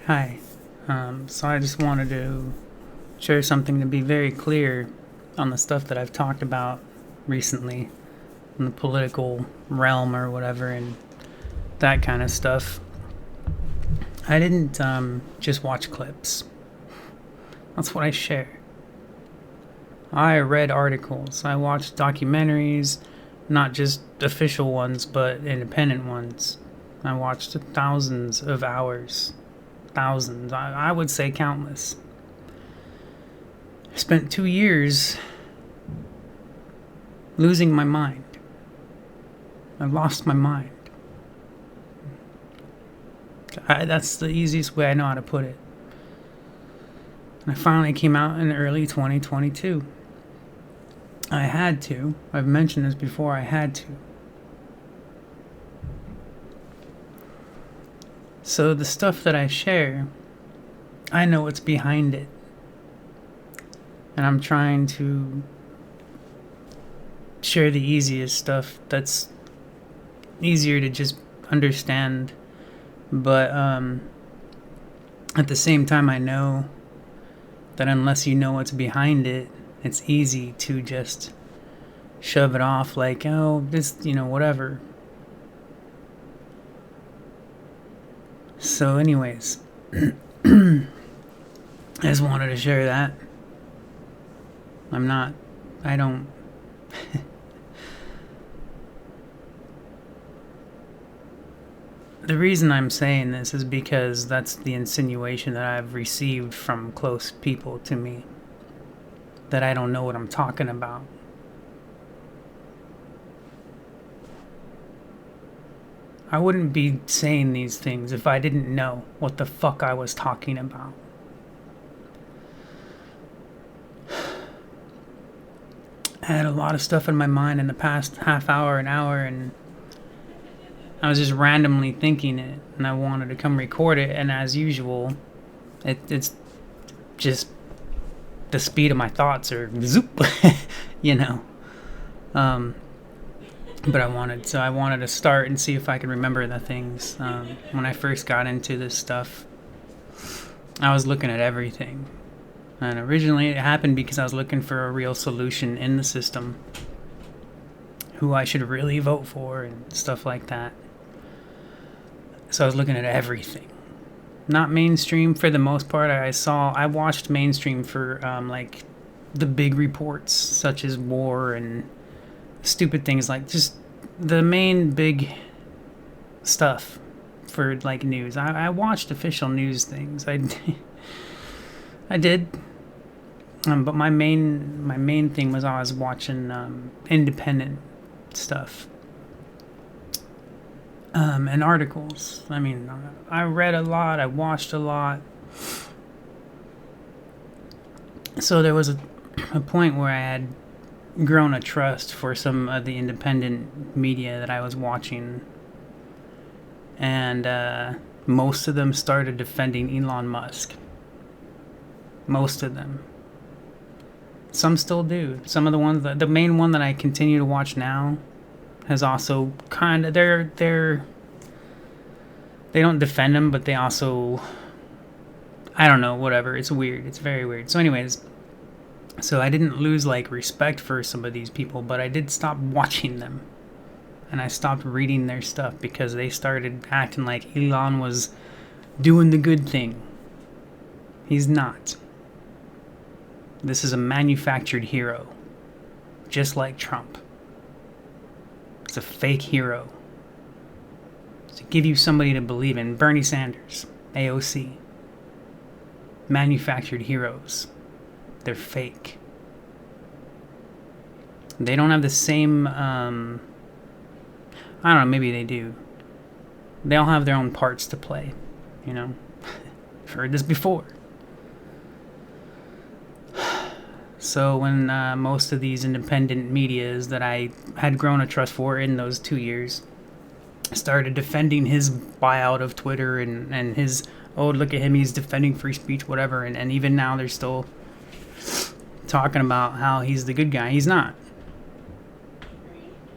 Hi. So I just wanted to share something to be very clear on the stuff that I've talked about recently in the political realm or whatever and that kind of stuff. I didn't just watch clips. That's what I share. I read articles. I watched documentaries, not just official ones, but independent ones. I watched thousands of hours. Thousands. I would say countless. I spent 2 years losing my mind. I lost my mind. That's the easiest way I know how to put it. And I finally came out in early 2022. I had to. I've mentioned this before. I had to. So the stuff that I share, I know what's behind it. And I'm trying to share the easiest stuff that's easier to just understand. But at the same time, I know that unless you know what's behind it, it's easy to just shove it off like, oh, this, whatever. So, anyways, I just wanted to share that. I don't. The reason I'm saying this is because that's the insinuation that I've received from close people to me. That I don't know what I'm talking about. I wouldn't be saying these things if I didn't know what the fuck I was talking about. I had a lot of stuff in my mind in the past half hour, an hour, and I was just randomly thinking it, and I wanted to come record it, and as usual, it's just the speed of my thoughts or zoop, you know. But I wanted to start and see if I could remember the things. When I first got into this stuff, I was looking at everything. And originally it happened because I was looking for a real solution in the system. Who I should really vote for and stuff like that. So I was looking at everything. Not mainstream for the most part. I watched mainstream for like the big reports such as war and stupid things like just the main big stuff for like news. I watched official news things. I did. But my main thing was I was watching independent stuff and articles. I mean, I read a lot. I watched a lot. So there was a point where I had grown a trust for some of the independent media that I was watching, and most of them started defending Elon Musk. Most of them. Some still do. Some of the ones the main one that I continue to watch now has also kind of they don't defend him, but they also, I don't know, whatever. It's weird. It's very weird. So anyways, so I didn't lose like respect for some of these people, but I did stop watching them. And I stopped reading their stuff because they started acting like Elon was doing the good thing. He's not. This is a manufactured hero. Just like Trump. It's a fake hero. To give you somebody to believe in. Bernie Sanders. AOC. Manufactured heroes. They're fake. They don't have the same, I don't know, maybe they do. They all have their own parts to play, you know? I've heard this before. So when most of these independent medias that I had grown a trust for in those 2 years started defending his buyout of Twitter and his, oh, look at him, he's defending free speech, whatever, and even now they're still talking about how he's the good guy. He's not.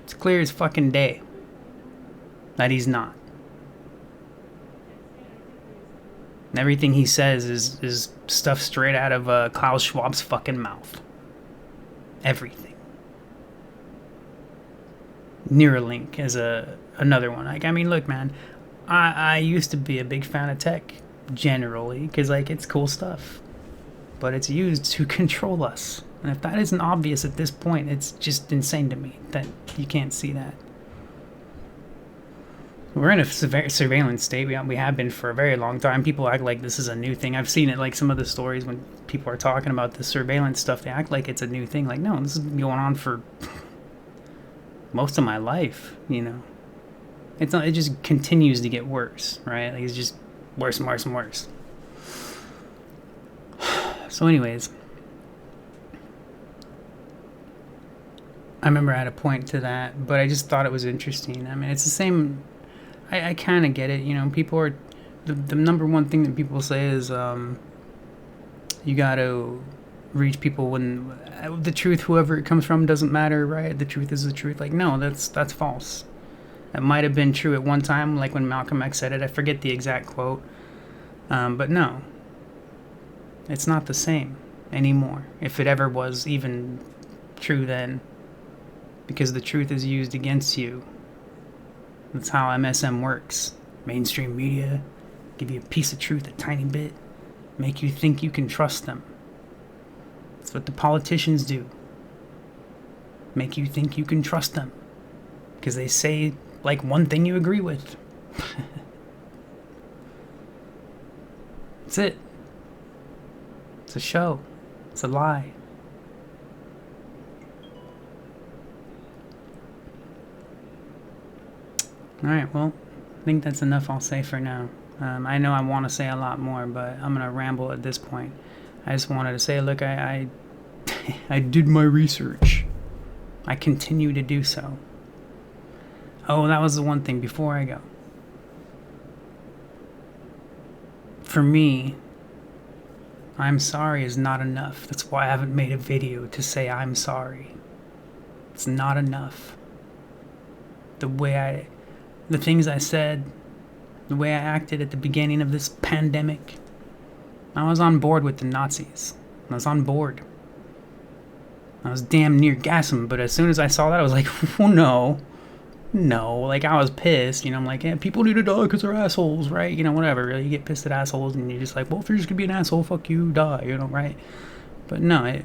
It's clear as fucking day that he's not. Everything he says is stuff straight out of Klaus Schwab's fucking mouth. Everything. Neuralink is another one. Like, I mean, look, man, I used to be a big fan of tech, generally, because, like, it's cool stuff. But it's used to control us. And if that isn't obvious at this point, it's just insane to me that you can't see that. We're in a surveillance state. We have been for a very long time. People act like this is a new thing. I've seen it, like some of the stories when people are talking about the surveillance stuff, they act like it's a new thing. Like, no, this has been going on for most of my life, you know. It's not, it just continues to get worse, right? Like, it's just worse and worse and worse. So anyways, I remember I had a point to that, but I just thought it was interesting. I mean, it's the same. I kind of get it. You know, people are the number one thing that people say is you got to reach people when the truth, whoever it comes from, doesn't matter, right? The truth is the truth. Like, no, that's false. It might have been true at one time, like when Malcolm X said it. I forget the exact quote, but no, it's not the same anymore. If it ever was even true then, because the truth is used against you. That's how MSM works. Mainstream media give you a piece of truth, a tiny bit, make you think you can trust them. That's what the politicians do. Make you think you can trust them. Because they say, like, one thing you agree with. That's it. It's a show. It's a lie. Alright, well, I think that's enough I'll say for now. I know I want to say a lot more, but I'm going to ramble at this point. I just wanted to say, look, I did my research. I continue to do so. Oh, that was the one thing before I go. For me, I'm sorry is not enough. That's why I haven't made a video to say I'm sorry. It's not enough. The things I said, the way I acted at the beginning of this pandemic, I was on board with the Nazis. I was on board. I was damn near gassing, but as soon as I saw that, I was like, oh no. No, like, I was pissed, you know. I'm like, yeah, people need to die because they're assholes, right? You know, whatever. You get pissed at assholes, and you're just like, well, if you're just gonna be an asshole, fuck you, die, you know, right? But no,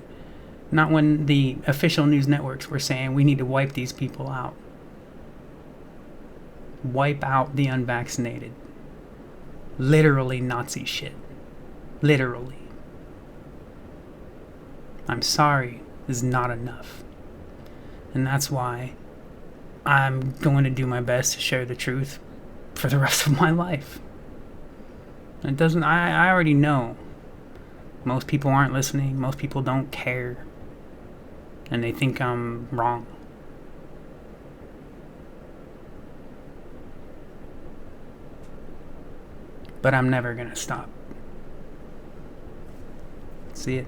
not when the official news networks were saying we need to wipe these people out. Wipe out the unvaccinated. Literally Nazi shit. Literally. I'm sorry is not enough. And that's why I'm going to do my best to share the truth for the rest of my life. It doesn't, I already know. Most people aren't listening. Most people don't care. And they think I'm wrong. But I'm never gonna stop. See it?